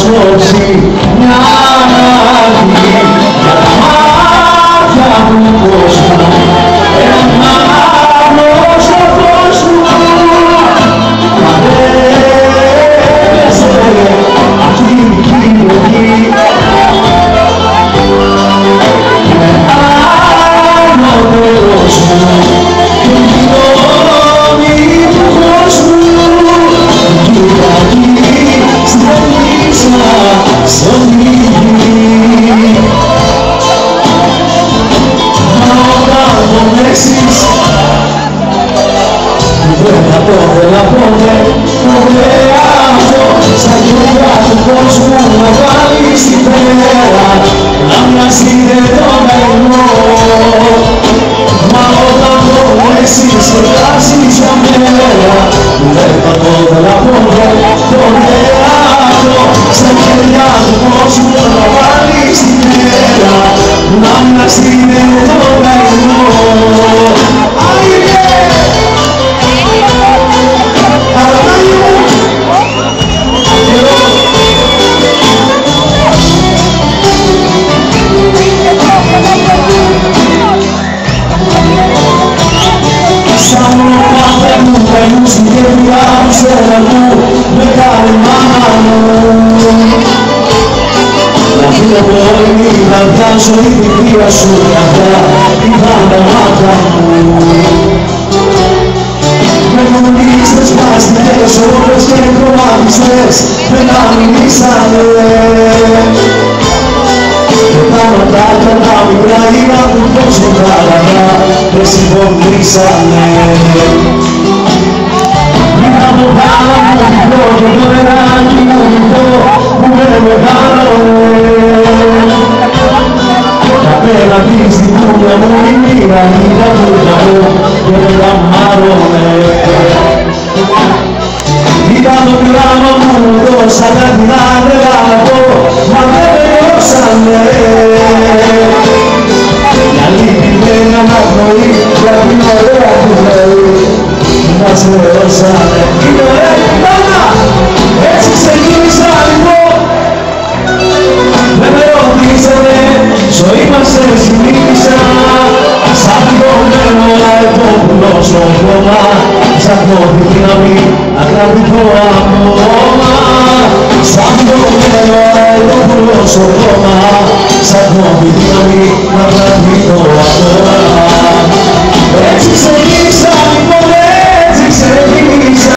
σκόψει μια ανάγκη για τα μάτια του κόσμου, ένα άλλο στο κόσμο. Φαντάζεσαι αυτή η κοινωνική είναι ανώτερος μου και η γνώμη του κόσμου. Κυριακή στενήσα στον ήλιο. Μα όταν τον λέξεις δεν θα το θέλα ποτέ αυτό στα χέρια του κόσμου να βάλεις την πέρα να μοιάζει δεν τον καημό. Μα όταν το λέξεις και φτάσεις για μέρα δεν θα το θέλα ποτέ αυτό στα χέρια του κόσμου να βάλεις την πέρα να μοιάζει δεν τον καημό. Στην καρδιά μου στέλνα μου, μεγάλη μάνα μου. Να φύγω πόλη, να βγάζω η πικρία σου καρδιά, ήταν τα μάτια μου. Με γνωρίζεις μάστες, όλες και κρομάτιστες, δεν τα μιλήσανε. Και τα ματάκια τα μικρά είδα που τόσο χαλαρά, δεν συμφωνήσανε. Από πάνω μου μικρό και το νεράκι μου μικρό που με μεγάλωνε. Απέναντι στην κούνια μου η μοίρα είδα το λιχαρό και με καμάρωνε. Είδα το κλάμα μου δώσα κάτι να τρελαθώ, μα δεν με νιώσανε. Για λυπημένη αναπνοή για την ωραία του ζωή να σε δώσανε. Είναι ωραία κουμπάνα, έτσι ξεκίνησα λοιπόν. Δεν με ρωτήσατε, ζωή μας συνήθισα. Σαν πληγωμένο αετόπουλο στο χώμα, ψάχνω τη δύναμη να κρατηθώ ακόμα. Σαν πληγωμένο αετόπουλο στο χώμα, ψάχνω τη δύναμη να κρατηθώ.